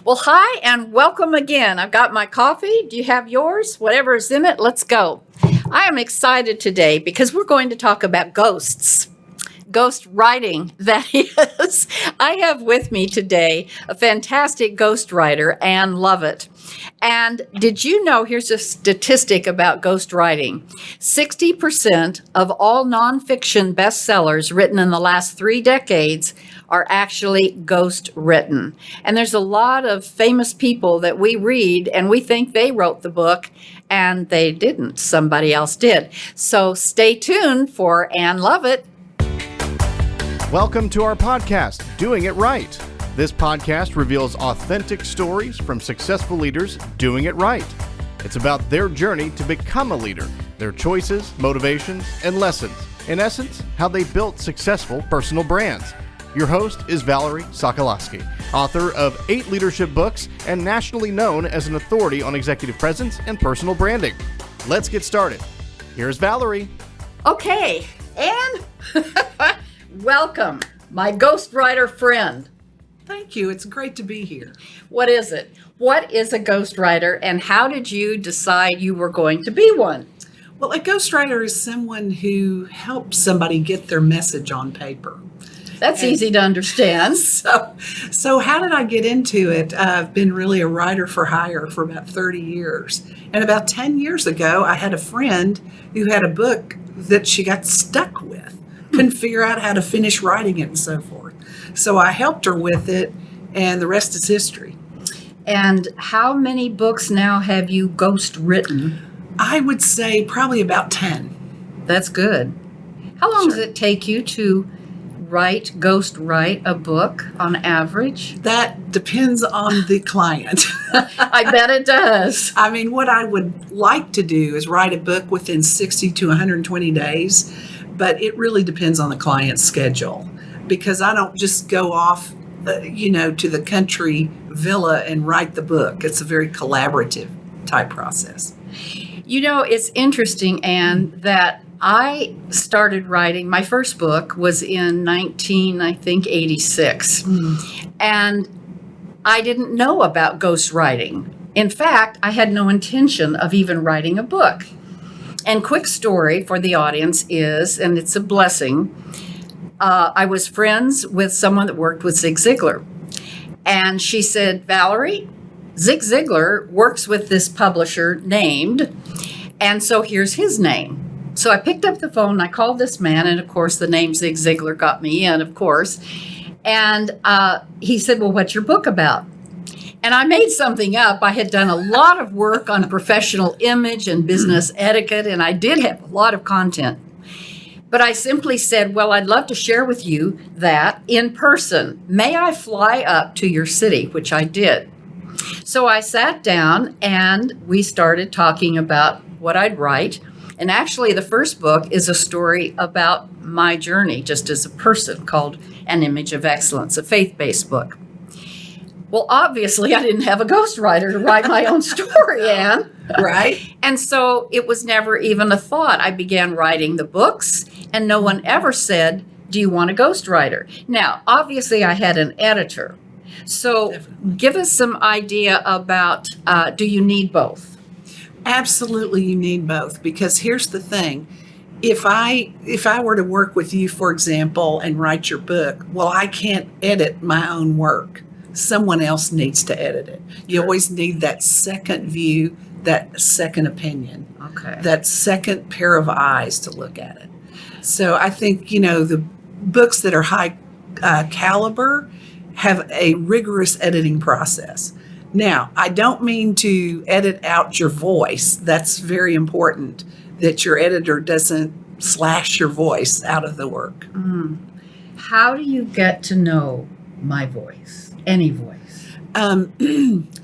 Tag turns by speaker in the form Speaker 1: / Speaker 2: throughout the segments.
Speaker 1: Well, hi and welcome again. I've got my coffee. Do you have yours? Whatever is in it, let's go. I am excited today because we're going to talk about ghosts. Ghost writing, that is. I have with me today a fantastic ghostwriter, Lovett. And did you know, here's a statistic about ghostwriting. 60% of all nonfiction bestsellers written in the last 3 decades are actually ghost written. And there's a lot of famous people that we read and we think they wrote the book, and they didn't. Somebody else did. So stay tuned for Lovett.
Speaker 2: Welcome to our podcast, Doing It Right. This podcast reveals authentic stories from successful leaders doing it right. It's about their journey to become a leader, their choices, motivations, and lessons. In essence, how they built successful personal brands. Your host is Valerie Sokolosky, author of 8 leadership books and nationally known as an authority on executive presence and personal branding. Let's get started. Here's Valerie.
Speaker 1: Okay, Anne, welcome, my ghostwriter friend.
Speaker 3: Thank you. It's great to be here.
Speaker 1: What is it? What is a ghostwriter, and how did you decide you were going to be one?
Speaker 3: Well, a ghostwriter is someone who helps somebody get their message on paper.
Speaker 1: That's easy to understand.
Speaker 3: So how did I get into it? I've been really a writer for hire for about 30 years. And about 10 years ago, I had a friend who had a book that she got stuck with. Couldn't figure out how to finish writing it and so forth. So I helped her with it, and the rest is history.
Speaker 1: And how many books now have you ghost written?
Speaker 3: I would say probably about 10.
Speaker 1: That's good. How long does it take you to ghost write a book on average?
Speaker 3: That depends on the client.
Speaker 1: I bet it does.
Speaker 3: I mean, what I would like to do is write a book within 60 to 120 days, but it really depends on the client's schedule, because I don't just go off, to the country villa and write the book. It's a very collaborative type process.
Speaker 1: It's interesting, Anne, that I started writing, my first book was in 1986. And I didn't know about ghostwriting. In fact, I had no intention of even writing a book. And quick story for the audience is, and it's a blessing, I was friends with someone that worked with Zig Ziglar. And she said, Valerie, Zig Ziglar works with this publisher named, and so here's his name. So I picked up the phone, and I called this man, and of course the name Zig Ziglar got me in, of course. And he said, well, what's your book about? And I made something up. I had done a lot of work on professional image and business etiquette, and I did have a lot of content. But I simply said, well, I'd love to share with you that in person. May I fly up to your city, which I did. So I sat down, and we started talking about what I'd write. And actually, the first book is a story about my journey just as a person, called An Image of Excellence, a faith-based book. Well, obviously, I didn't have a ghostwriter to write my own story, Anne.
Speaker 3: Right.
Speaker 1: And so it was never even a thought. I began writing the books, and no one ever said, do you want a ghostwriter? Now, obviously, I had an editor. So Definitely. Give us some idea about, do you need both?
Speaker 3: Absolutely, you need both, because here's the thing. If I were to work with you, for example, and write your book, well, I can't edit my own work. Someone else needs to edit it. You always need that second view, that second opinion, that second pair of eyes to look at it. So I think, the books that are high caliber have a rigorous editing process. Now, I don't mean to edit out your voice. That's very important, that your editor doesn't slash your voice out of the work.
Speaker 1: How do you get to know my voice, any voice?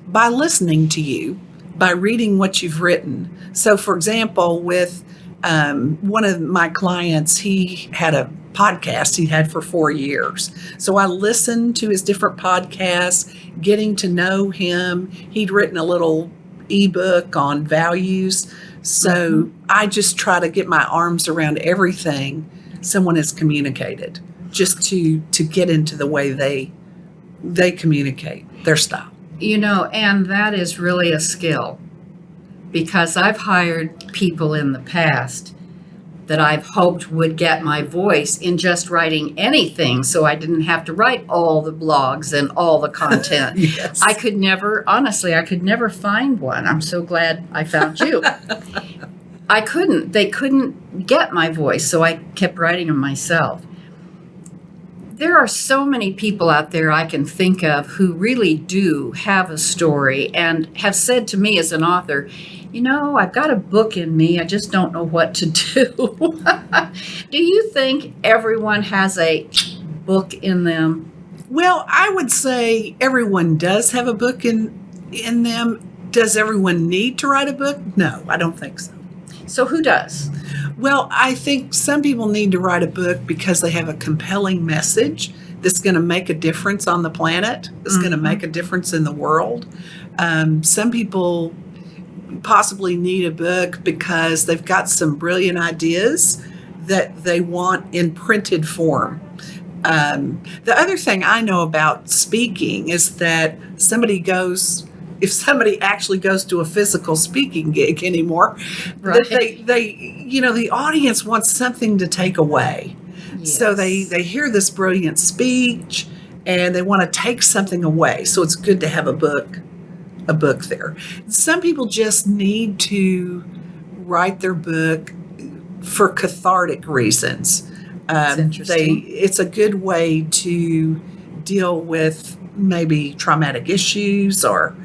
Speaker 3: By listening to you, by reading what you've written. So, for example, with one of my clients, he had a podcast he had for 4 years. So I listened to his different podcasts, getting to know him. He'd written a little ebook on values. So I just try to get my arms around everything someone has communicated, just to get into the way they communicate, their style.
Speaker 1: And that is really a skill, because I've hired people in the past that I've hoped would get my voice in just writing anything, so I didn't have to write all the blogs and all the content.
Speaker 3: Yes.
Speaker 1: I could never find one. I'm so glad I found you. They couldn't get my voice, so I kept writing them myself. There are so many people out there I can think of who really do have a story and have said to me as an author, I've got a book in me, I just don't know what to do. Do you think everyone has a book in them?
Speaker 3: Well, I would say everyone does have a book in them. Does everyone need to write a book? No, I don't think so.
Speaker 1: So who does?
Speaker 3: Well, I think some people need to write a book because they have a compelling message that's going to make a difference on the planet, that's going to make a difference in the world. Some people possibly need a book because they've got some brilliant ideas that they want in printed form. The other thing I know about speaking is that if somebody actually goes to a physical speaking gig anymore,
Speaker 1: right,
Speaker 3: that the audience wants something to take away.
Speaker 1: Yes.
Speaker 3: So they hear this brilliant speech and they want to take something away. So it's good to have a book there. Some people just need to write their book for cathartic reasons.
Speaker 1: That's interesting.
Speaker 3: It's a good way to deal with maybe traumatic issues or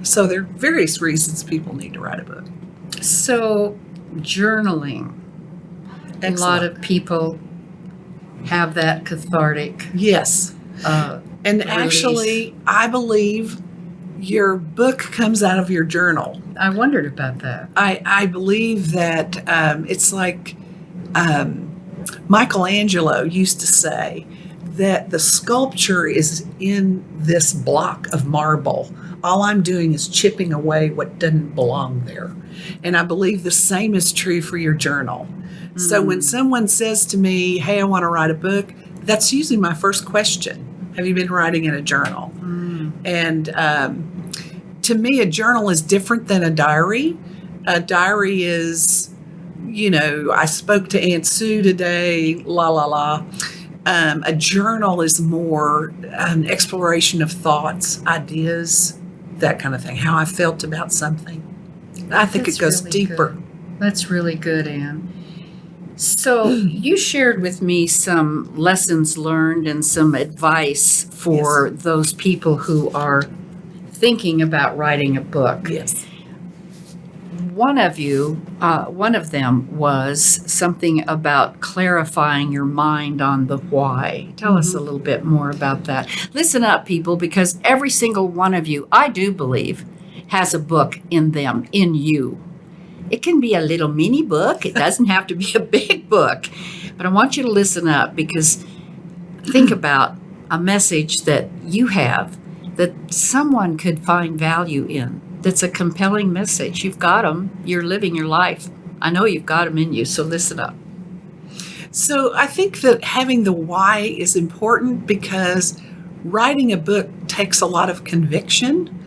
Speaker 3: so there are various reasons people need to write a book.
Speaker 1: So journaling.
Speaker 3: Excellent.
Speaker 1: A lot of people have that cathartic.
Speaker 3: Yes. And
Speaker 1: release.
Speaker 3: Actually, I believe your book comes out of your journal.
Speaker 1: I wondered about that.
Speaker 3: I believe that it's like Michelangelo used to say that the sculpture is in this block of marble. All I'm doing is chipping away what doesn't belong there. And I believe the same is true for your journal. So when someone says to me, hey, I want to write a book, that's usually my first question. Have you been writing in a journal? And to me, a journal is different than a diary. A diary is, I spoke to Aunt Sue today, la, la, la. A journal is more an exploration of thoughts, ideas, that kind of thing, how I felt about something. I think it goes
Speaker 1: really
Speaker 3: deeper.
Speaker 1: Good. That's really good, Anne. So you shared with me some lessons learned and some advice for those people who are thinking about writing a book.
Speaker 3: Yes.
Speaker 1: One of them was something about clarifying your mind on the why. Tell us a little bit more about that. Listen up, people, because every single one of you, I do believe, has a book in them, in you. It can be a little mini book. It doesn't have to be a big book. But I want you to listen up, because think about a message that you have that someone could find value in. That's a compelling message. You've got them. You're living your life. I know you've got them in you, so listen up.
Speaker 3: So I think that having the why is important, because writing a book takes a lot of conviction.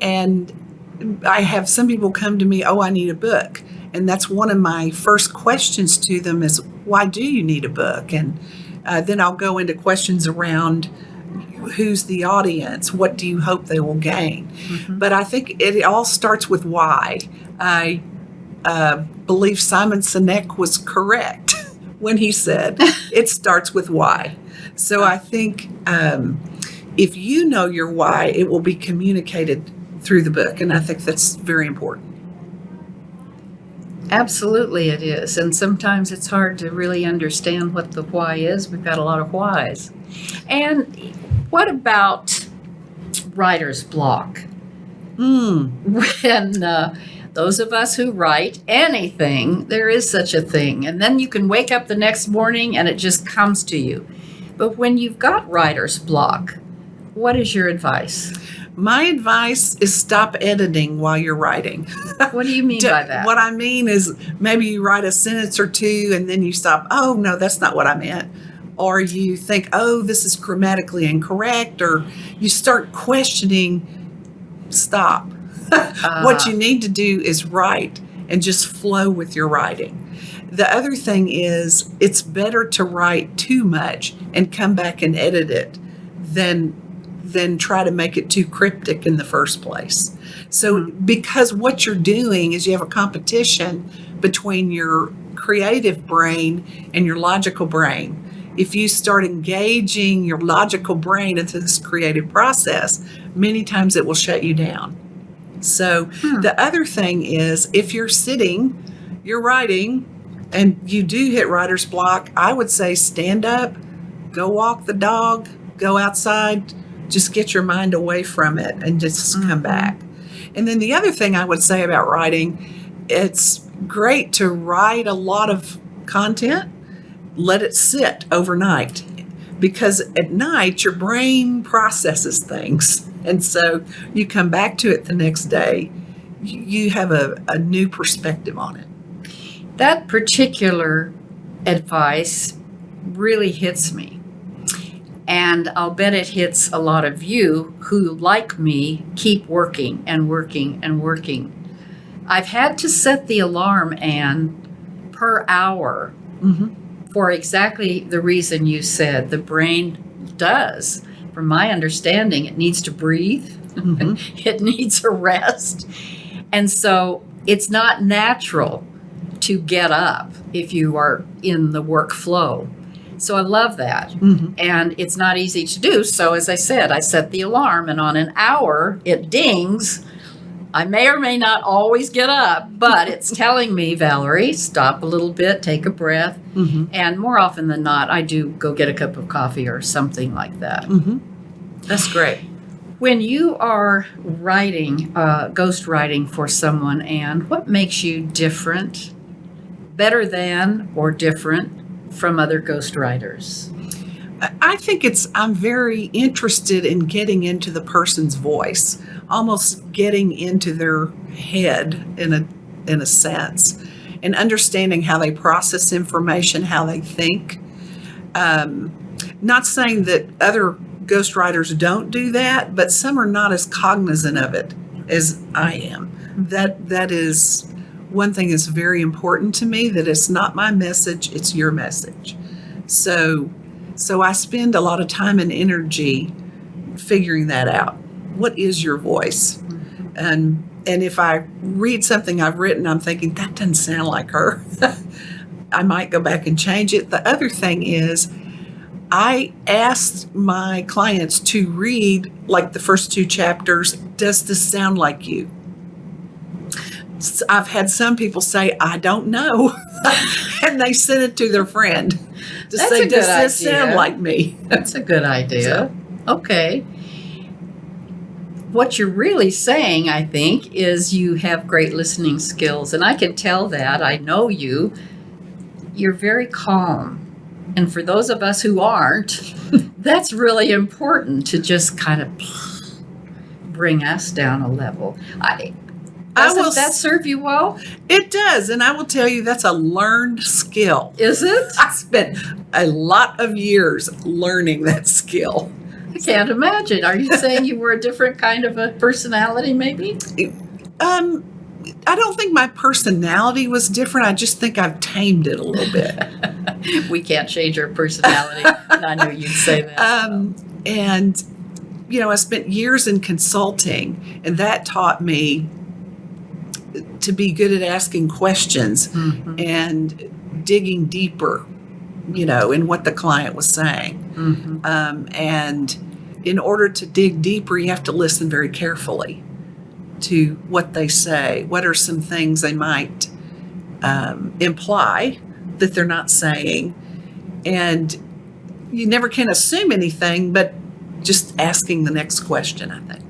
Speaker 3: And I have some people come to me, oh, I need a book. And that's one of my first questions to them is, why do you need a book? And then I'll go into questions around who's the audience, what do you hope they will gain? But I think it all starts with why. I believe Simon Sinek was correct when he said it starts with why. So I think if you know your why, it will be communicated through the book, and I think that's very important.
Speaker 1: Absolutely it is. And sometimes it's hard to really understand what the why is. We've got a lot of whys. And what about writer's block? When those of us who write anything, there is such a thing. And then you can wake up the next morning and it just comes to you. But when you've got writer's block, what is your advice?
Speaker 3: My advice is stop editing while you're writing.
Speaker 1: What do you mean by that?
Speaker 3: What I mean is maybe you write a sentence or two and then you stop. Oh, no, that's not what I meant. or you think, oh, this is grammatically incorrect, or you start questioning, stop. What you need to do is write and just flow with your writing. The other thing is, it's better to write too much and come back and edit it than try to make it too cryptic in the first place. So because what you're doing is you have a competition between your creative brain and your logical brain. If you start engaging your logical brain into this creative process, many times it will shut you down. So the other thing is, if you're sitting, you're writing, and you do hit writer's block, I would say stand up, go walk the dog, go outside, just get your mind away from it and just come back. And then the other thing I would say about writing, it's great to write a lot of content, let it sit overnight, because at night your brain processes things. And so you come back to it the next day, you have a new perspective on it.
Speaker 1: That particular advice really hits me. And I'll bet it hits a lot of you who, like me, keep working and working and working. I've had to set the alarm, Anne, per hour for exactly the reason you said. The brain does. From my understanding, it needs to breathe. It needs a rest. And so it's not natural to get up if you are in the workflow. So I love that. And it's not easy to do. So as I said, I set the alarm, and on an hour it dings. I may or may not always get up, but it's telling me, Valerie, stop a little bit, take a breath. And more often than not, I do go get a cup of coffee or something like that.
Speaker 3: That's great.
Speaker 1: When you are writing, ghostwriting for someone, Anne, what makes you different, better than, or different from other ghostwriters?
Speaker 3: I think I'm very interested in getting into the person's voice, almost getting into their head in a sense, and understanding how they process information, how they think. Not saying that other ghostwriters don't do that, but some are not as cognizant of it as I am. That is one thing that's very important to me, that it's not my message, it's your message. So I spend a lot of time and energy figuring that out. What is your voice? And if I read something I've written, I'm thinking, that doesn't sound like her. I might go back and change it. The other thing is, I asked my clients to read like the first 2 chapters. Does this sound like you? I've had some people say, I don't know. And they sent it to their friend to
Speaker 1: That's
Speaker 3: say,
Speaker 1: a good
Speaker 3: does this
Speaker 1: idea.
Speaker 3: sound like me?
Speaker 1: That's a good idea. Okay. What you're really saying, I think, is you have great listening skills. And I can tell that. I know you. You're very calm. And for those of us who aren't, that's really important to just kind of bring us down a level. Doesn't that serve you well?
Speaker 3: It does. And I will tell you, that's a learned skill.
Speaker 1: Is it?
Speaker 3: I spent a lot of years learning that skill.
Speaker 1: I can't imagine. Are you saying you were a different kind of a personality, maybe?
Speaker 3: I don't think my personality was different. I just think I've tamed it a little bit.
Speaker 1: We can't change our personality. I knew you'd say that.
Speaker 3: And, I spent years in consulting, and that taught me to be good at asking questions and digging deeper, in what the client was saying. And in order to dig deeper, you have to listen very carefully to what they say. What are some things they might imply that they're not saying? And you never can assume anything, but just asking the next question, I think.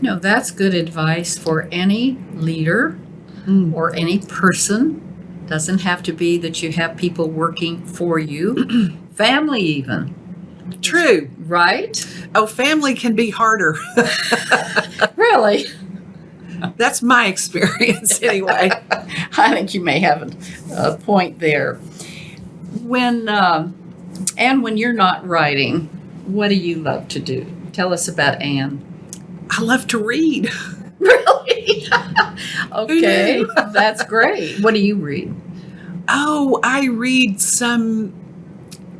Speaker 1: That's good advice for any leader or any person. Doesn't have to be that you have people working for you. Family even.
Speaker 3: True.
Speaker 1: Right?
Speaker 3: Oh, family can be harder.
Speaker 1: Really?
Speaker 3: That's my experience anyway.
Speaker 1: I think you may have a point there. When And when you're not writing, what do you love to do? Tell us about Anne.
Speaker 3: I love to read.
Speaker 1: Really? Okay,
Speaker 3: knew?
Speaker 1: that's great. What do you read?
Speaker 3: Oh, I read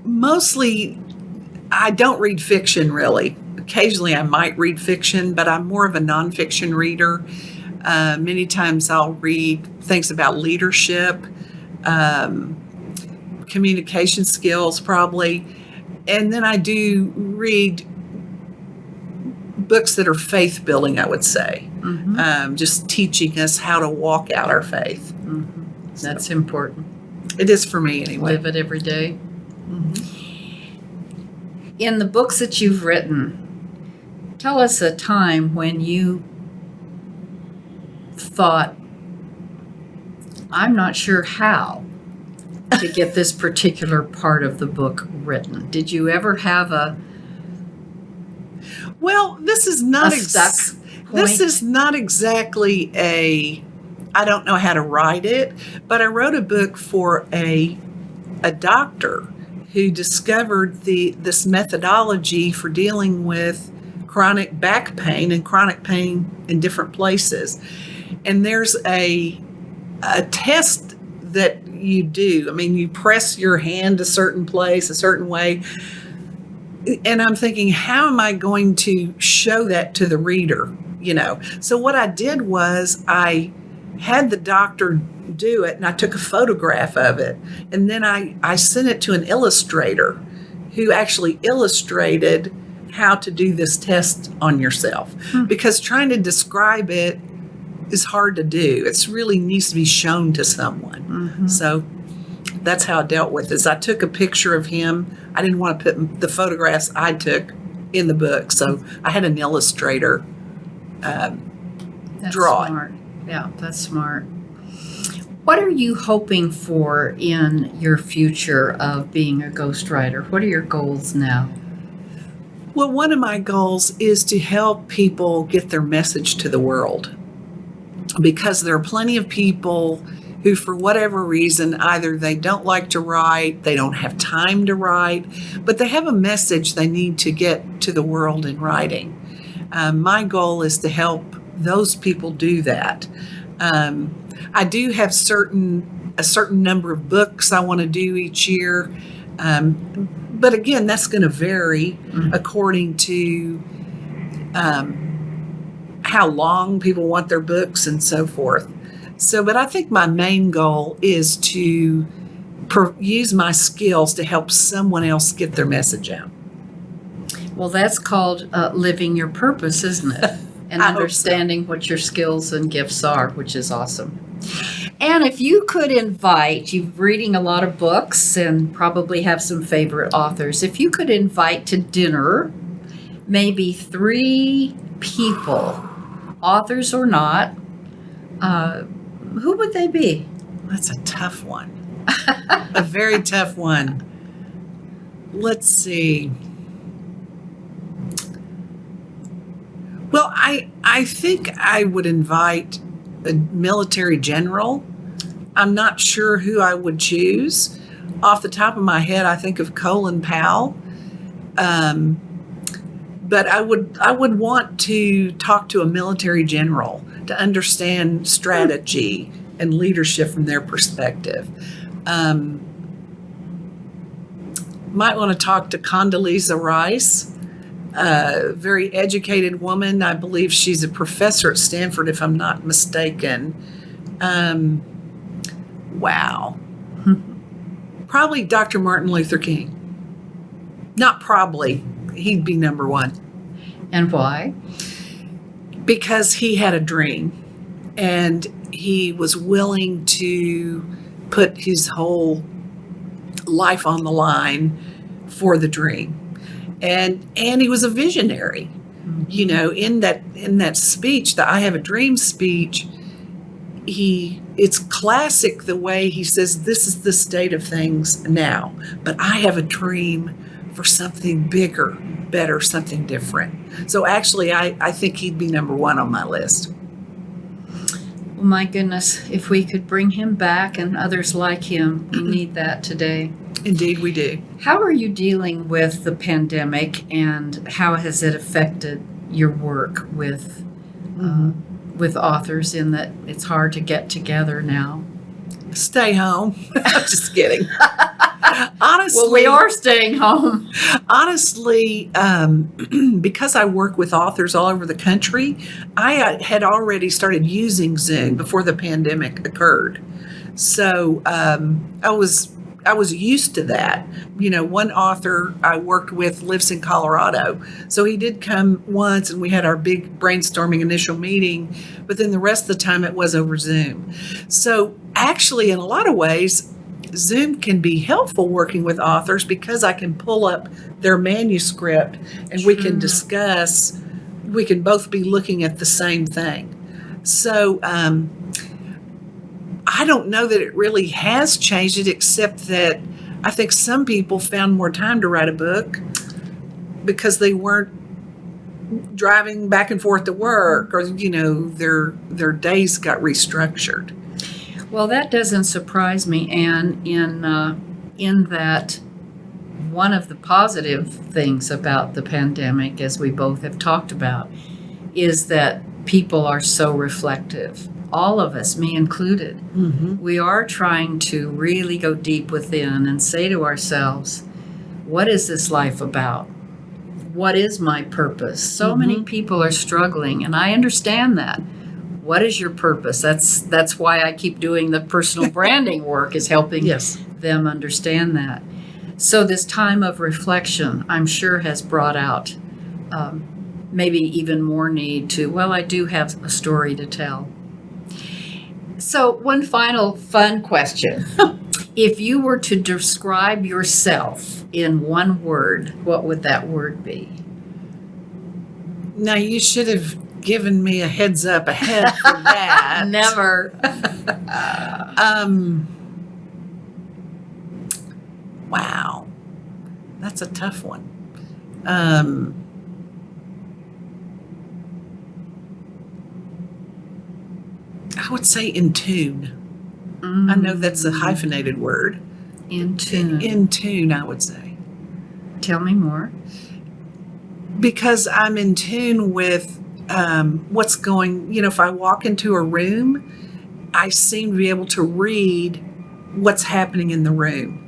Speaker 3: mostly, I don't read fiction really. Occasionally I might read fiction, but I'm more of a nonfiction reader. Many times I'll read things about leadership, communication skills probably. And then I do read books that are faith building, I would say. Just teaching us how to walk out our faith.
Speaker 1: That's important.
Speaker 3: It is for me anyway.
Speaker 1: Live it every day. In the books that you've written, tell us a time when you thought, I'm not sure how to get this particular part of the book written. Did you ever have a
Speaker 3: Well, this is not
Speaker 1: stuck point?
Speaker 3: This is not exactly I don't know how to write it, but I wrote a book for a doctor who discovered this methodology for dealing with chronic back pain and chronic pain in different places. And there's a test that you do. I mean, you press your hand a certain place, a certain way. And I'm thinking, how am I going to show that to the reader? So what I did was I had the doctor do it, and I took a photograph of it, and then I sent it to an illustrator who actually illustrated how to do this test on yourself, because trying to describe it is hard to do. It really needs to be shown to someone. So that's how I dealt with this. I took a picture of him. I didn't want to put the photographs I took in the book, so I had an illustrator draw it.
Speaker 1: Smart. Yeah, that's smart. What are you hoping for in your future of being a ghostwriter? What are your goals now?
Speaker 3: Well, one of my goals is to help people get their message to the world, because there are plenty of people who, for whatever reason, either they don't like to write, they don't have time to write, but they have a message they need to get to the world in writing. My goal is to help those people do that. I do have a certain number of books I want to do each year, but again, that's going to vary according to how long people want their books and so forth. But I think my main goal is to use my skills to help someone else get their message out.
Speaker 1: Well, that's called living your purpose, isn't it? And
Speaker 3: I hope so.
Speaker 1: understanding what your skills and gifts are, which is awesome. And if you could invite, you're reading a lot of books and probably have some favorite authors. If you could invite to dinner maybe 3 people, authors or not, who would they be?
Speaker 3: That's a tough one. A very tough one. Let's see. Well, I think I would invite a military general. I'm not sure who I would choose. Off the top of my head, I think of Colin Powell. But I would want to talk to a military general to understand strategy and leadership from their perspective. Might want to talk to Condoleezza Rice, a very educated woman. I believe she's a professor at Stanford, if I'm not mistaken. Wow. Probably Dr. Martin Luther King. Not probably. He'd be number one.
Speaker 1: And why?
Speaker 3: Because he had a dream, and he was willing to put his whole life on the line for the dream. And he was a visionary. You know, in that speech, the I Have a Dream speech, it's classic the way he says, this is the state of things now, but I have a dream for something bigger, better, something different. So actually, I think he'd be number one on my list.
Speaker 1: Well, my goodness, if we could bring him back and others like him, we need that today.
Speaker 3: Indeed, we do.
Speaker 1: How are you dealing with the pandemic, and how has it affected your work with authors, in that it's hard to get together now?
Speaker 3: Stay home. Just kidding. Honestly,
Speaker 1: Well, we are staying home.
Speaker 3: Honestly, because I work with authors all over the country, I had already started using Zoom before the pandemic occurred. So I was used to that. One author I worked with lives in Colorado. So he did come once and we had our big brainstorming initial meeting, but then the rest of the time it was over Zoom. So actually, in a lot of ways, Zoom can be helpful working with authors because I can pull up their manuscript and we can discuss, we can both be looking at the same thing. So I don't know that it really has changed it, except that I think some people found more time to write a book because they weren't driving back and forth to work, or their days got restructured.
Speaker 1: Well, that doesn't surprise me, Anne, in that one of the positive things about the pandemic, as we both have talked about, is that people are so reflective. All of us, me included.
Speaker 3: Mm-hmm.
Speaker 1: We are trying to really go deep within and say to ourselves, what is this life about? What is my purpose? So many people are struggling, and I understand that. What is your purpose? That's why I keep doing the personal branding work, is helping them understand that. So this time of reflection, I'm sure, has brought out maybe even more need to, well, I do have a story to tell. So one final fun question. If you were to describe yourself in one word, what would that word be?
Speaker 3: Now, you should have given me a heads up ahead for that.
Speaker 1: Never.
Speaker 3: Wow. That's a tough one. I would say in tune. I know that's a hyphenated word.
Speaker 1: In tune.
Speaker 3: In tune, I would say.
Speaker 1: Tell me more.
Speaker 3: Because I'm in tune with what's going, if I walk into a room, I seem to be able to read what's happening in the room.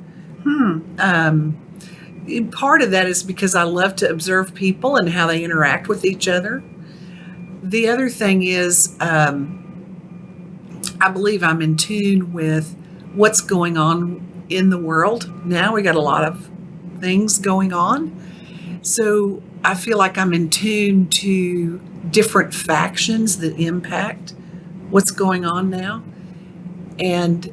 Speaker 3: Part of that is because I love to observe people and how they interact with each other. The other thing is, I believe I'm in tune with what's going on in the world. Now we got a lot of things going on. So I feel like I'm in tune to different factions that impact what's going on now. And,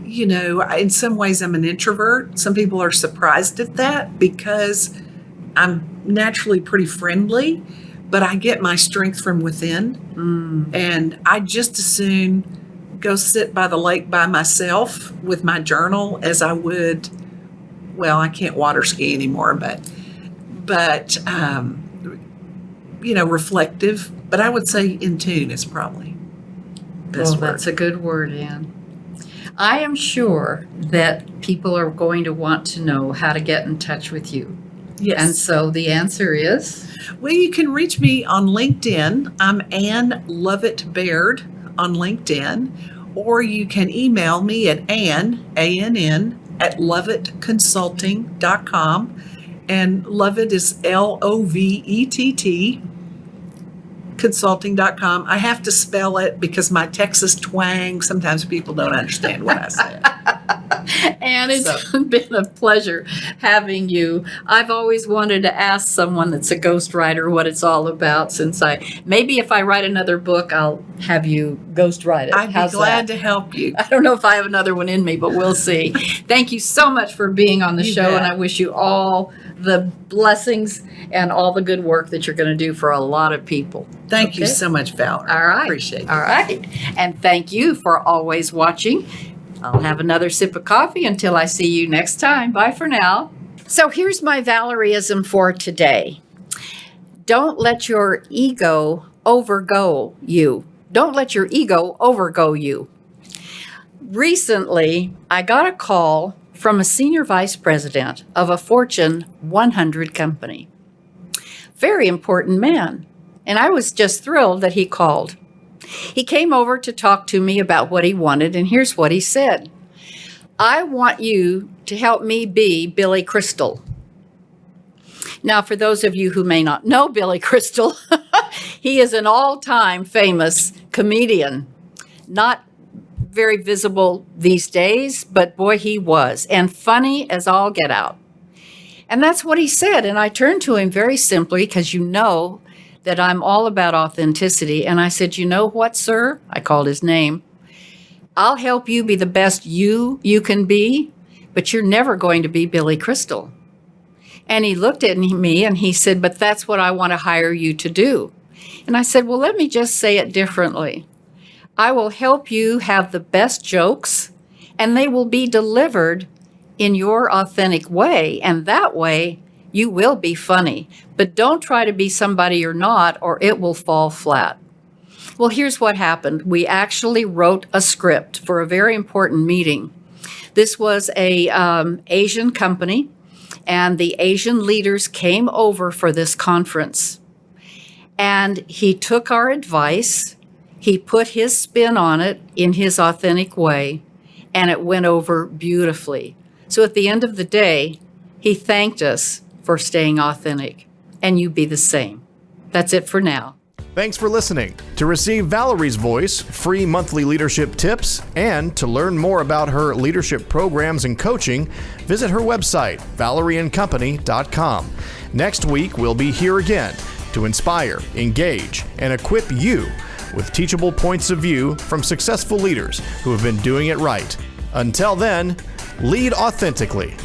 Speaker 3: in some ways I'm an introvert. Some people are surprised at that because I'm naturally pretty friendly, but I get my strength from within. And I just as soon go sit by the lake by myself with my journal as I would, well, I can't water ski anymore, but reflective. But I would say in tune is probably best word.
Speaker 1: That's a good word, Anne. I am sure that people are going to want to know how to get in touch with you.
Speaker 3: Yes.
Speaker 1: And so the answer is?
Speaker 3: Well, you can reach me on LinkedIn. I'm Anne Lovett Baird on LinkedIn. Or you can email me at Ann, A-N-N, at lovettconsulting.com. And Lovett is L-O-V-E-T-T, consulting.com. I have to spell it because my Texas twang, sometimes people don't understand what I said.
Speaker 1: And it's been a pleasure having you. I've always wanted to ask someone that's a ghostwriter what it's all about, since maybe if I write another book, I'll have you ghostwrite it.
Speaker 3: I'd be glad to help you.
Speaker 1: I don't know if I have another one in me, but we'll see. Thank you so much for being on the show,
Speaker 3: bet.
Speaker 1: and I wish you all the blessings and all the good work that you're going to do for a lot of people.
Speaker 3: Thank you so much, Valerie.
Speaker 1: All right.
Speaker 3: Appreciate it.
Speaker 1: All right. And thank you for always watching. I'll have another sip of coffee until I see you next time. Bye for now. So here's my Valerieism for today. Don't let your ego overgo you. Don't let your ego overgo you. Recently, I got a call from a senior vice president of a Fortune 100 company. Very important man. And I was just thrilled that he called. He came over to talk to me about what he wanted, and here's what he said. I want you to help me be Billy Crystal. Now, for those of you who may not know Billy Crystal, he is an all-time famous comedian. Not very visible these days, but boy, he was. And funny as all get out. And that's what he said. And I turned to him very simply, because you know that I'm all about authenticity. And I said, you know what, sir? I called his name. I'll help you be the best you can be, but you're never going to be Billy Crystal. And he looked at me and he said, but that's what I want to hire you to do. And I said, well, let me just say it differently. I will help you have the best jokes, and they will be delivered in your authentic way. And that way, you will be funny. But don't try to be somebody you're not, or it will fall flat. Well, here's what happened. We actually wrote a script for a very important meeting. This was a Asian company, and the Asian leaders came over for this conference. And he took our advice, he put his spin on it in his authentic way, and it went over beautifully. So at the end of the day, he thanked us for staying authentic, and you be the same. That's it for now.
Speaker 2: Thanks for listening. To receive Valerie's voice, free monthly leadership tips, and to learn more about her leadership programs and coaching, visit her website, valerieandcompany.com. Next week, we'll be here again to inspire, engage, and equip you with teachable points of view from successful leaders who have been doing it right. Until then, lead authentically.